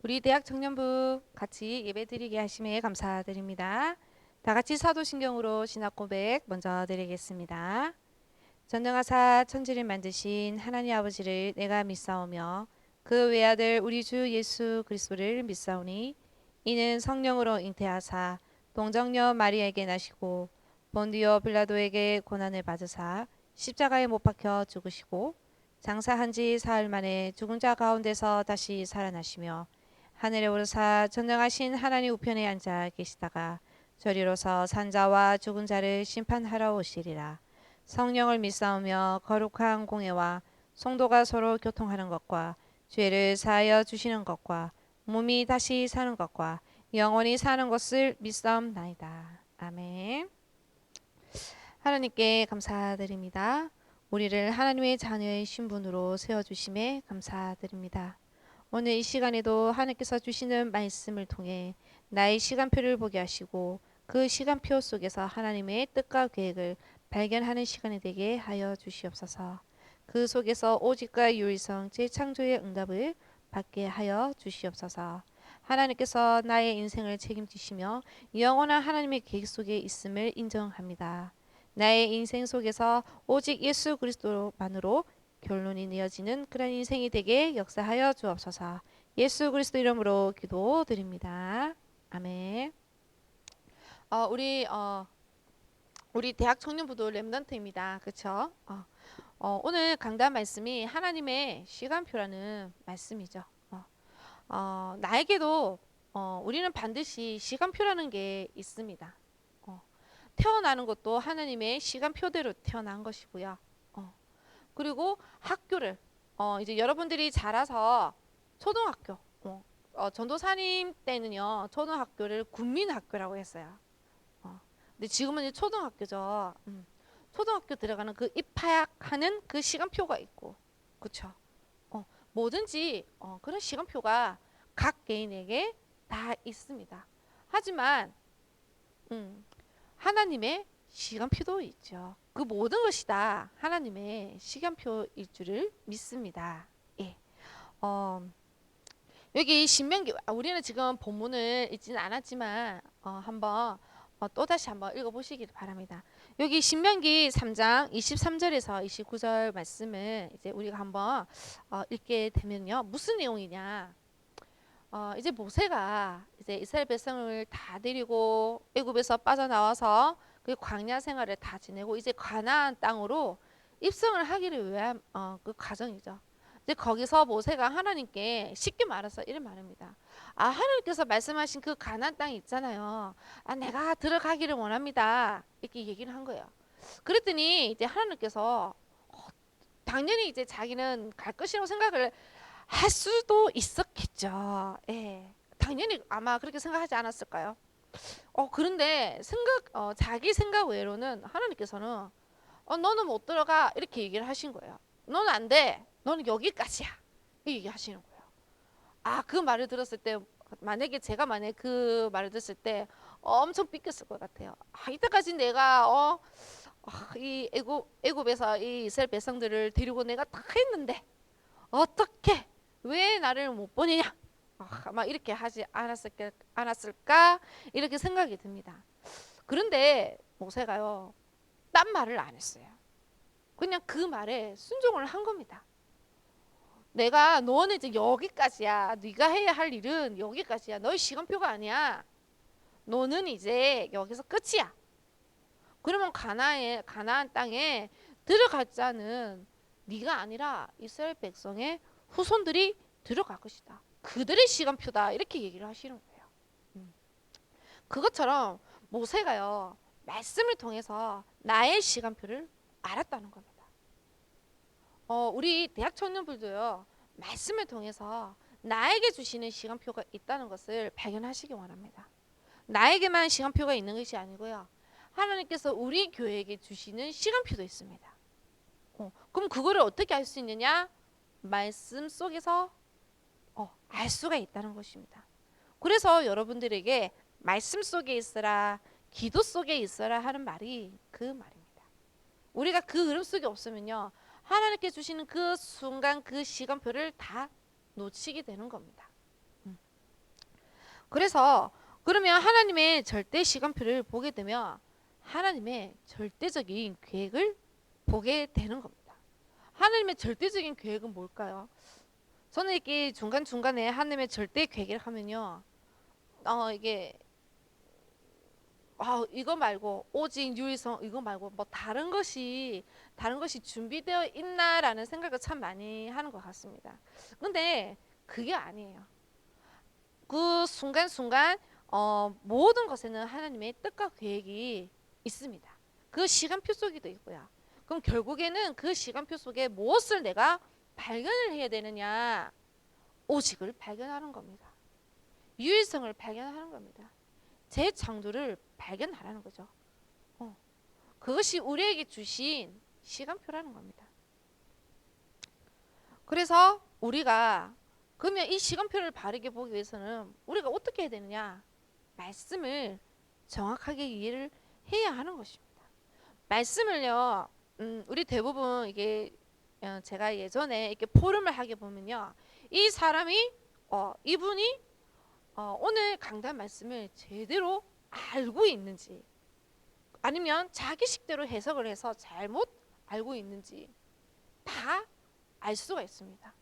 우리 대학 청년부 같이 예배드리게 하심에 감사드립니다. 다 같이 사도신경으로 신학 고백 먼저 드리겠습니다. 전능하사 천지를 만드신 하나님 아버지를 내가 믿사오며 그 외아들 우리 주 예수 그리스도를 믿사오니 이는 성령으로 잉태하사 동정녀 마리아에게 나시고 본디오 빌라도에게 고난을 받으사 십자가에 못 박혀 죽으시고 장사한 지 사흘 만에 죽은 자 가운데서 다시 살아나시며 하늘에 오르사 전능하신 하나님 우편에 앉아 계시다가 저리로서 산자와 죽은 자를 심판하러 오시리라. 성령을 믿사오며 거룩한 공예와 성도가 서로 교통하는 것과 죄를 사하여 주시는 것과 몸이 다시 사는 것과 영원히 사는 것을 믿사옵나이다. 아멘. 하나님께 감사드립니다. 우리를 하나님의 자녀의 신분으로 세워주심에 감사드립니다. 오늘 이 시간에도 하나님께서 주시는 말씀을 통해 나의 시간표를 보게 하시고 그 시간표 속에서 하나님의 뜻과 계획을 발견하는 시간이 되게 하여 주시옵소서. 그 속에서 오직과 유일성 재창조의 응답을 받게 하여 주시옵소서. 하나님께서 나의 인생을 책임지시며 영원한 하나님의 계획 속에 있음을 인정합니다. 나의 인생 속에서 오직 예수 그리스도만으로 결론이 내어지는 그런 인생이 되게 역사하여 주옵소서. 예수 그리스도 이름으로 기도드립니다. 아멘. 우리 대학 청년부도 렘넌트입니다. 그렇죠? 오늘 강단 말씀이 하나님의 시간표라는 말씀이죠. 나에게도 우리는 반드시 시간표라는 게 있습니다. 태어나는 것도 하나님의 시간표대로 태어난 것이고요. 그리고 학교를 이제 여러분들이 자라서 초등학교 전도사님 때는요 초등학교를 국민학교라고 했어요. 근데 지금은 이제 초등학교죠. 초등학교 들어가는 그 입학하는 그 시간표가 있고, 그렇죠? 뭐든지 그런 시간표가 각 개인에게 다 있습니다. 하지만 하나님의 시간표도 있죠. 그 모든 것이 다 하나님의 시간표일 줄을 믿습니다. 예. 여기 신명기 우리는 지금 본문을 읽지는 않았지만 한번 또다시 한번 읽어보시기 바랍니다. 여기 신명기 3장 23절에서 29절 말씀을 이제 우리가 한번 읽게 되면요. 무슨 내용이냐? 이제 모세가 이제 이스라엘 백성을 다 데리고 애굽에서 빠져나와서 그 광야 생활을 다 지내고 이제 가나안 땅으로 입성을 하기를 위한 그 과정이죠. 이제 거기서 모세가 하나님께 쉽게 말해서 이런 말입니다. 하나님께서 말씀하신 그 가나안 땅이 있잖아요. 내가 들어가기를 원합니다. 이렇게 얘기를 한 거예요. 그랬더니 이제 하나님께서 당연히 이제 자기는 갈 것이라고 생각을 할 수도 있었겠죠. 예. 당연히 아마 그렇게 생각하지 않았을까요? 그런데 자기 생각 외로는 하나님께서는 너는 못 들어가 이렇게 얘기를 하신 거예요. 너는 안 돼. 너는 여기까지야. 이 얘기 하시는 거예요. 그 말을 들었을 때 만약에 그 말을 들었을 때 엄청 삐꼈을 것 같아요. 이때까지 내가 이 애굽에서 이 이스라엘 백성들을 데리고 내가 다 했는데 어떻게 왜 나를 못 보내냐? 막 이렇게 하지 않았을까? 이렇게 생각이 듭니다. 그런데 모세가요, 딴 말을 안 했어요. 그냥 그 말에 순종을 한 겁니다. 내가 너는 이제 여기까지야. 네가 해야 할 일은 여기까지야. 너의 시간표가 아니야. 너는 이제 여기서 끝이야. 그러면 가나안 땅에 들어갈 자는 네가 아니라 이스라엘 백성의 후손들이 들어갈 것이다. 그들의 시간표다. 이렇게 얘기를 하시는 거예요. 그것처럼 모세가요. 말씀을 통해서 나의 시간표를 알았다는 겁니다. 우리 대학 청년들도요. 말씀을 통해서 나에게 주시는 시간표가 있다는 것을 발견하시기 원합니다. 나에게만 시간표가 있는 것이 아니고요. 하나님께서 우리 교회에게 주시는 시간표도 있습니다. 그럼 그거를 어떻게 알 수 있느냐? 말씀 속에서 알 수가 있다는 것입니다. 그래서 여러분들에게 말씀 속에 있어라, 기도 속에 있어라 하는 말이 그 말입니다. 우리가 그 흐름 속에 없으면요. 하나님께 주시는 그 순간 그 시간표를 다 놓치게 되는 겁니다. 그래서 그러면 하나님의 절대 시간표를 보게 되면 하나님의 절대적인 계획을 보게 되는 겁니다. 하나님의 절대적인 계획은 뭘까요? 저는 이렇게 중간중간에 하나님의 절대 계획을 하면요. 이게 이거 말고 오직 유일성 이거 말고 뭐 다른 것이 준비되어 있나라는 생각을 참 많이 하는 것 같습니다. 근데 그게 아니에요. 그 순간순간 모든 것에는 하나님의 뜻과 계획이 있습니다. 그 시간표 속에도 있고요. 그럼 결국에는 그 시간표 속에 무엇을 내가 발견을 해야 되느냐? 오직을 발견하는 겁니다. 유일성을 발견하는 겁니다. 재창조를 발견하라는 거죠. 그것이 우리에게 주신 시간표라는 겁니다. 그래서 우리가 그러면 이 시간표를 바르게 보기 위해서는 우리가 어떻게 해야 되느냐? 말씀을 정확하게 이해를 해야 하는 것입니다. 말씀을요, 우리 대부분 이게 제가 예전에 이렇게 포럼을 하게 보면요, 이 사람이 이분이 오늘 강단 말씀을 제대로 알고 있는지 아니면 자기식대로 해석을 해서 잘못 알고 있는지 다 알 수가 있습니다.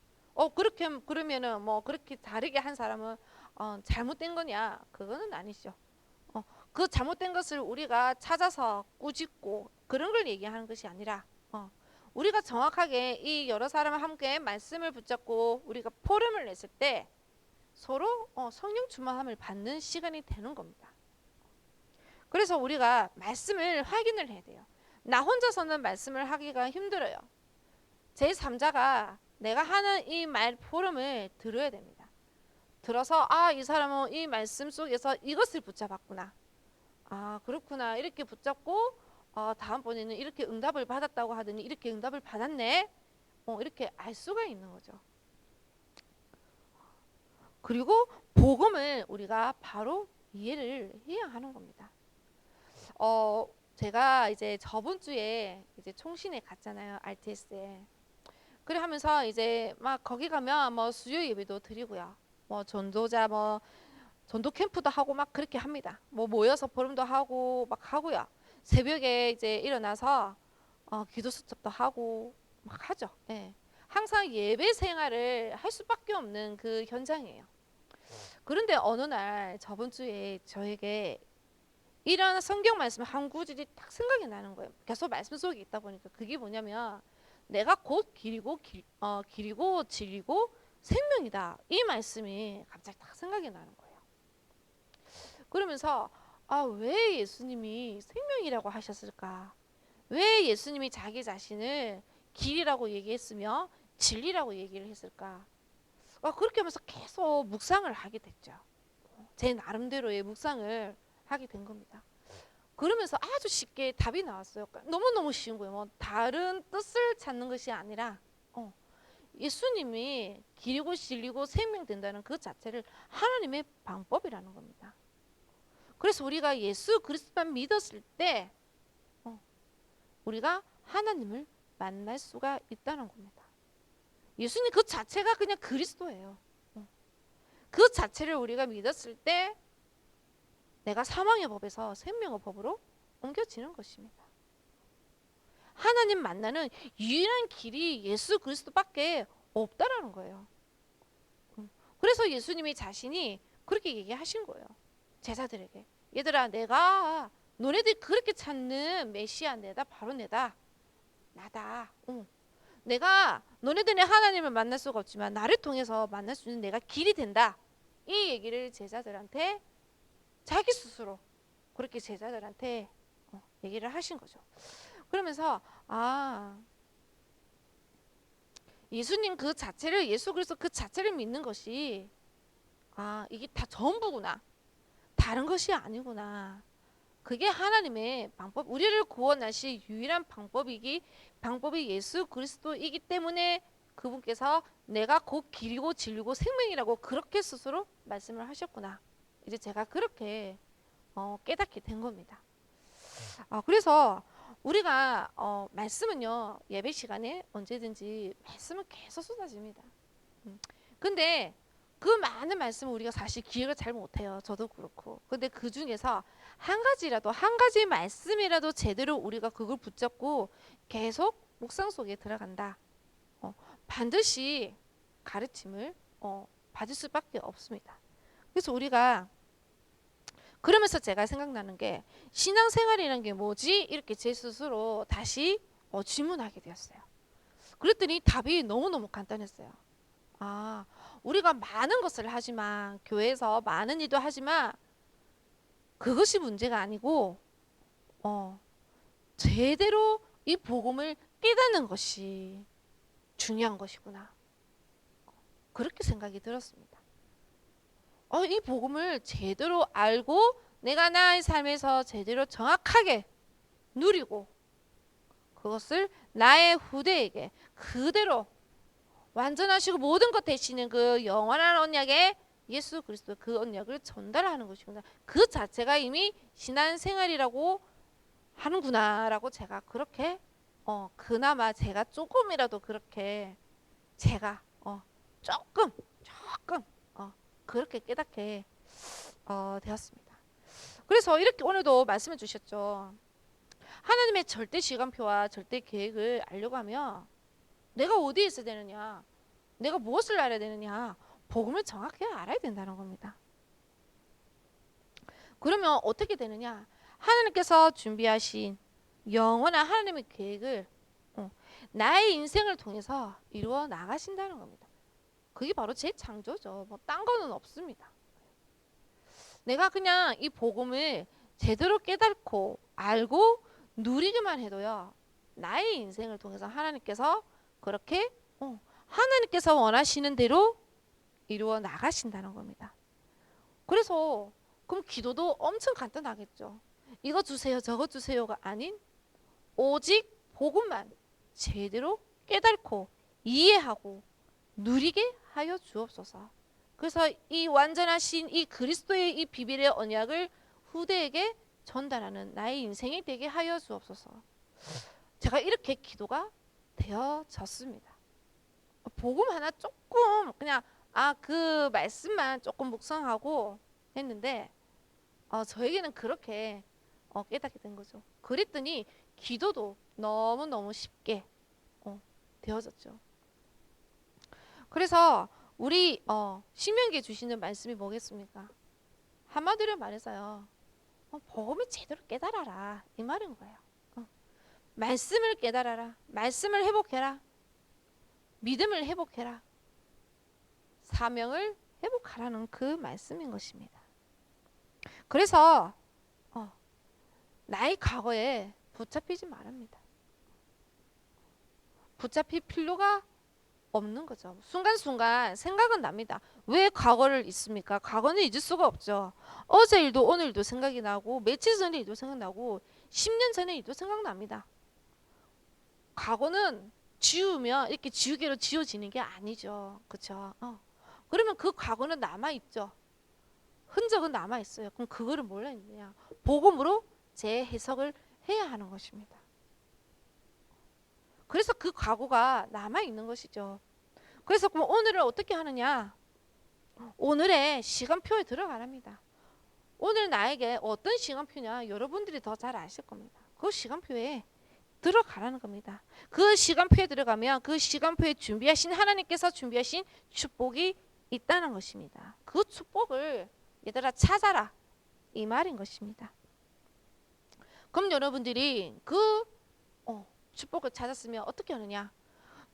그렇게 그러면은 뭐 그렇게 다르게 한 사람은 잘못된 거냐? 그거는 아니죠. 그 잘못된 것을 우리가 찾아서 꾸짖고 그런 걸 얘기하는 것이 아니라 우리가 정확하게 이 여러 사람과 함께 말씀을 붙잡고 우리가 포럼을 냈을 때 서로 성령 충만함을 받는 시간이 되는 겁니다. 그래서 우리가 말씀을 확인을 해야 돼요. 나 혼자서는 말씀을 하기가 힘들어요. 제3자가 내가 하는 이 말 포럼을 들어야 됩니다. 들어서 이 사람은 이 말씀 속에서 이것을 붙잡았구나. 그렇구나. 이렇게 붙잡고 다음번에는 이렇게 응답을 받았다고 하더니 이렇게 응답을 받았네. 이렇게 알 수가 있는 거죠. 그리고 복음을 우리가 바로 이해를 해야 하는 겁니다. 제가 이제 저번 주에 이제 총신에 갔잖아요. RTS에. 그래 하면서 이제 막 거기 가면 뭐 수요 예배도 드리고요. 뭐 전도자 뭐 전도 캠프도 하고 막 그렇게 합니다. 뭐 모여서 포럼도 하고 막 하고요. 새벽에 이제 일어나서 기도 수첩도 하고 막 하죠. 예. 항상 예배 생활을 할 수밖에 없는 그 현장이에요. 그런데 어느 날 저번 주에 저에게 이런 성경 말씀 한 구절이 딱 생각이 나는 거예요. 계속 말씀 속에 있다 보니까 그게 뭐냐면 내가 곧 길이고 진리고 생명이다. 이 말씀이 갑자기 딱 생각이 나는 거예요. 그러면서 왜 예수님이 생명이라고 하셨을까? 왜 예수님이 자기 자신을 길이라고 얘기했으며 진리라고 얘기를 했을까? 그렇게 하면서 계속 묵상을 하게 됐죠. 제 나름대로의 묵상을 하게 된 겁니다. 그러면서 아주 쉽게 답이 나왔어요. 너무너무 쉬운 거예요. 뭐 다른 뜻을 찾는 것이 아니라 예수님이 길이고 진리고 생명된다는 그 자체를 하나님의 방법이라는 겁니다. 그래서 우리가 예수 그리스도만 믿었을 때 우리가 하나님을 만날 수가 있다는 겁니다. 예수님 그 자체가 그냥 그리스도예요. 그 자체를 우리가 믿었을 때 내가 사망의 법에서 생명의 법으로 옮겨지는 것입니다. 하나님 만나는 유일한 길이 예수 그리스도밖에 없다라는 거예요. 그래서 예수님이 자신이 그렇게 얘기하신 거예요. 제자들에게. 얘들아, 내가 너네들이 그렇게 찾는 메시아 내다, 바로 내다. 나다. 내가 너네들이 하나님을 만날 수가 없지만 나를 통해서 만날 수 있는 내가 길이 된다. 이 얘기를 제자들한테 자기 스스로 그렇게 제자들한테 얘기를 하신 거죠. 그러면서 예수님 그 자체를 예수 그리스도 그 자체를 믿는 것이 이게 다 전부구나. 다른 것이 아니구나. 그게 하나님의 방법, 우리를 구원하실 유일한 방법이 예수 그리스도이기 때문에 그분께서 내가 곧 길이고 진리고 생명이라고 그렇게 스스로 말씀을 하셨구나. 이제 제가 그렇게 깨닫게 된 겁니다. 그래서 우리가 말씀은요 예배 시간에 언제든지 말씀은 계속 쏟아집니다. 근데 그 많은 말씀을 우리가 사실 기억을 잘 못해요. 저도 그렇고. 근데 그 중에서 한 가지라도, 한 가지 말씀이라도 제대로 우리가 그걸 붙잡고 계속 묵상 속에 들어간다. 어, 반드시 가르침을 받을 수밖에 없습니다. 그래서 우리가 그러면서 제가 생각나는 게 신앙생활이라는 게 뭐지? 이렇게 제 스스로 다시 질문하게 되었어요. 그랬더니 답이 너무너무 간단했어요. 아, 우리가 많은 것을 하지만 교회에서 많은 일도 하지만 그것이 문제가 아니고 제대로 이 복음을 깨닫는 것이 중요한 것이구나. 그렇게 생각이 들었습니다. 이 복음을 제대로 알고 내가 나의 삶에서 제대로 정확하게 누리고 그것을 나의 후대에게 그대로 완전하시고 모든 것 되시는 그 영원한 언약의 예수 그리스도 그 언약을 전달하는 것이구나. 그 자체가 이미 신앙생활이라고 하는구나라고 제가 그렇게 그나마 제가 조금이라도 그렇게 제가 조금 그렇게 깨닫게 되었습니다. 그래서 이렇게 오늘도 말씀해 주셨죠. 하나님의 절대 시간표와 절대 계획을 알려고 하면 내가 어디에 있어야 되느냐, 내가 무엇을 알아야 되느냐, 복음을 정확히 알아야 된다는 겁니다. 그러면 어떻게 되느냐, 하나님께서 준비하신 영원한 하나님의 계획을 나의 인생을 통해서 이루어 나가신다는 겁니다. 그게 바로 재창조죠. 뭐 딴 거는 없습니다. 내가 그냥 이 복음을 제대로 깨닫고 알고 누리기만 해도요, 나의 인생을 통해서 하나님께서 그렇게 하나님께서 원하시는 대로 이루어 나가신다는 겁니다. 그래서 그럼 기도도 엄청 간단하겠죠. 이거 주세요 저거 주세요가 아닌 오직 복음만 제대로 깨닫고 이해하고 누리게 하여 주옵소서. 그래서 이 완전하신 이 그리스도의 이 비밀의 언약을 후대에게 전달하는 나의 인생이 되게 하여 주옵소서. 제가 이렇게 기도가 되어졌습니다. 복음 하나 조금 그냥 그 말씀만 조금 묵상하고 했는데 저에게는 그렇게 깨닫게 된 거죠. 그랬더니 기도도 너무너무 쉽게 되어졌죠. 그래서 우리 신명기에 주시는 말씀이 뭐겠습니까? 한마디로 말해서요, 복음을 제대로 깨달아라 이 말인 거예요. 말씀을 깨달아라, 말씀을 회복해라, 믿음을 회복해라, 사명을 회복하라는 그 말씀인 것입니다. 그래서 나의 과거에 붙잡히지 말합니다. 붙잡힐 필요가 없는 거죠. 순간순간 생각은 납니다. 왜 과거를 잊습니까? 과거는 잊을 수가 없죠. 어제 일도 오늘 일도 생각이 나고 며칠 전의 일도 생각나고 10년 전의 일도 생각납니다. 과거는 지우면 이렇게 지우개로 지워지는 게 아니죠. 그렇죠? 그러면 그 과거는 남아있죠. 흔적은 남아있어요. 그럼 그거를 뭘로 했느냐? 복음으로 재해석을 해야 하는 것입니다. 그래서 그 과거가 남아있는 것이죠. 그래서 그럼 오늘을 어떻게 하느냐? 오늘의 시간표에 들어가랍니다. 오늘 나에게 어떤 시간표냐? 여러분들이 더 잘 아실 겁니다. 그 시간표에 들어가라는 겁니다. 그 시간표에 들어가면 그 시간표에 준비하신 하나님께서 준비하신 축복이 있다는 것입니다. 그 축복을 얘들아 찾아라 이 말인 것입니다. 그럼 여러분들이 그 축복을 찾았으면 어떻게 하느냐?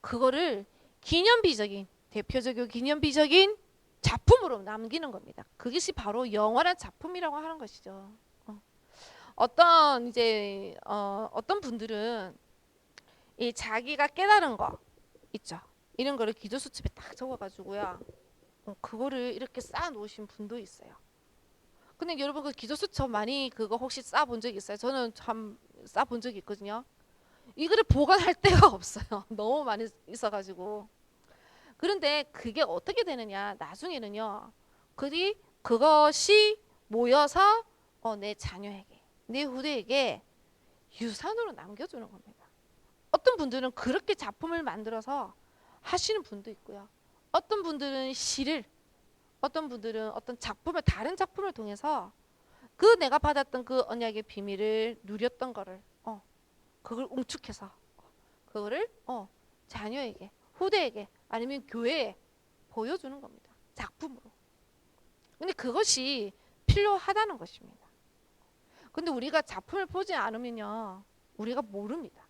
그거를 기념비적인 대표적이고 기념비적인 작품으로 남기는 겁니다. 그것이 바로 영원한 작품이라고 하는 것이죠. 어떤 분들은 이 자기가 깨달은 거 있죠. 이런 거를 기도 수첩에 딱 적어가지고요. 그거를 이렇게 쌓아 놓으신 분도 있어요. 근데 여러분 그 기도 수첩 많이 그거 혹시 쌓아 본 적 있어요? 저는 참 쌓아 본 적이 있거든요. 이거를 보관할 데가 없어요. 너무 많이 있어가지고. 그런데 그게 어떻게 되느냐? 나중에는요. 그것이 모여서 내 자녀에게, 내 후대에게 유산으로 남겨주는 겁니다. 어떤 분들은 그렇게 작품을 만들어서 하시는 분도 있고요. 어떤 분들은 시를 어떤 분들은 어떤 작품을 다른 작품을 통해서 그 내가 받았던 그 언약의 비밀을 누렸던 거를 그걸 응축해서 그거를 자녀에게 후대에게 아니면 교회에 보여주는 겁니다. 작품으로. 근데 그것이 필요하다는 것입니다. 근데 우리가 작품을 보지 않으면요 우리가 모릅니다.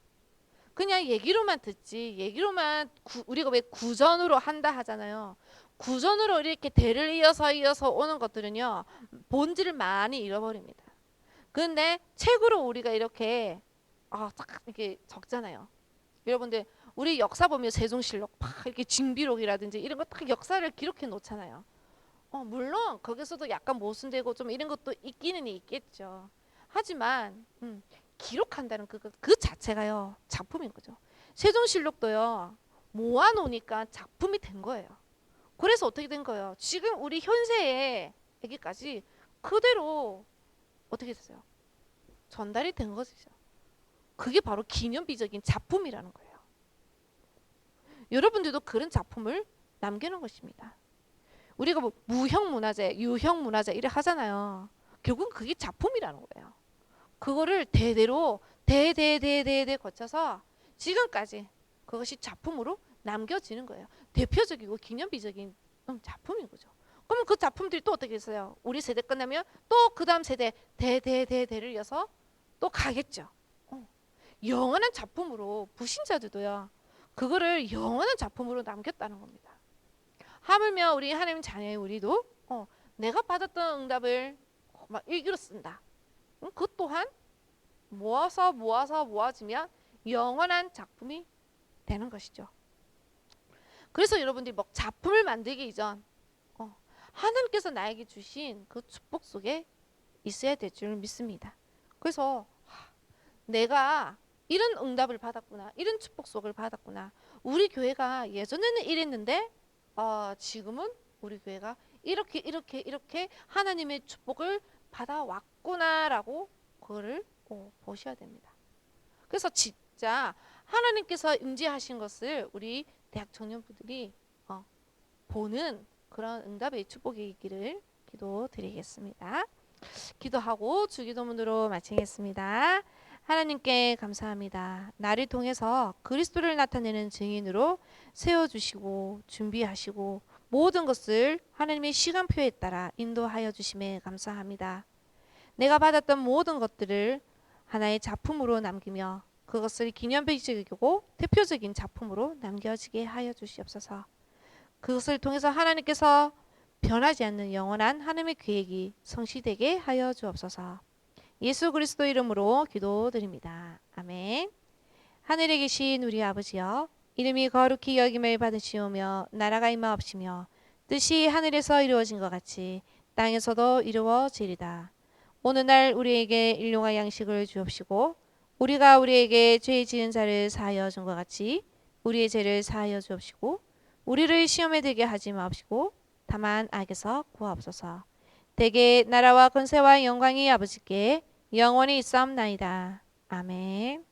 그냥 얘기로만 듣지 얘기로만 우리가 왜 구전으로 한다 하잖아요. 구전으로 이렇게 대를 이어서 오는 것들은요 본질을 많이 잃어버립니다. 근데 책으로 우리가 이렇게 딱 이렇게 적잖아요. 여러분들 우리 역사 보면 세종실록 막 이렇게 징비록이라든지 이런 거 딱 역사를 기록해 놓잖아요. 물론 거기서도 약간 모순되고 좀 이런 것도 있기는 있겠죠. 하지만 기록한다는 그 자체가요 작품인 거죠. 세종실록도요 모아놓으니까 작품이 된 거예요. 그래서 어떻게 된 거예요? 지금 우리 현세에 여기까지 그대로 어떻게 됐어요? 전달이 된 것이죠. 그게 바로 기념비적인 작품이라는 거예요. 여러분들도 그런 작품을 남기는 것입니다. 우리가 뭐 무형문화재, 유형문화재 이래 하잖아요. 결국은 그게 작품이라는 거예요. 그거를 대대로 대대대대대 거쳐서 지금까지 그것이 작품으로 남겨지는 거예요. 대표적이고 기념비적인 작품인 거죠. 그러면 그 작품들이 또 어떻게 했어요? 우리 세대 끝나면 또 그 다음 세대 대대대대를 이어서 또 가겠죠. 영원한 작품으로 불신자들도요. 그거를 영원한 작품으로 남겼다는 겁니다. 하물며 우리 하나님 자녀의 우리도 내가 받았던 응답을 막 일기로 쓴다. 그 또한 모아지면 영원한 작품이 되는 것이죠. 그래서 여러분들이 뭐 작품을 만들기 이전 하나님께서 나에게 주신 그 축복 속에 있어야 될 줄 믿습니다. 그래서 내가 이런 응답을 받았구나, 이런 축복 속을 받았구나. 우리 교회가 예전에는 이랬는데 지금은 우리 교회가 이렇게 하나님의 축복을 받아왔구나라고 그거를 보셔야 됩니다. 그래서 진짜 하나님께서 임재하신 것을 우리 대학 청년부들이 보는 그런 응답의 축복이 있기를 기도드리겠습니다. 기도하고 주기도문으로 마치겠습니다. 하나님께 감사합니다. 나를 통해서 그리스도를 나타내는 증인으로 세워주시고 준비하시고 모든 것을 하나님의 시간표에 따라 인도하여 주심에 감사합니다. 내가 받았던 모든 것들을 하나의 작품으로 남기며 그것을 기념비적이고 대표적인 작품으로 남겨지게 하여 주시옵소서. 그것을 통해서 하나님께서 변하지 않는 영원한 하나님의 계획이 성취되게 하여 주옵소서. 예수 그리스도 이름으로 기도드립니다. 아멘. 하늘에 계신 우리 아버지여, 이름이 거룩히 여김을 받으시오며 나라가 임하옵시며 뜻이 하늘에서 이루어진 것 같이 땅에서도 이루어지리다. 오늘날 우리에게 일용할 양식을 주옵시고 우리가 우리에게 죄 지은 자를 사하여 준 것 같이 우리의 죄를 사하여 주옵시고 우리를 시험에 들게 하지 마옵시고 다만 악에서 구하옵소서. 대개 나라와 권세와 영광이 아버지께 영원히 있사옵나이다. 아멘.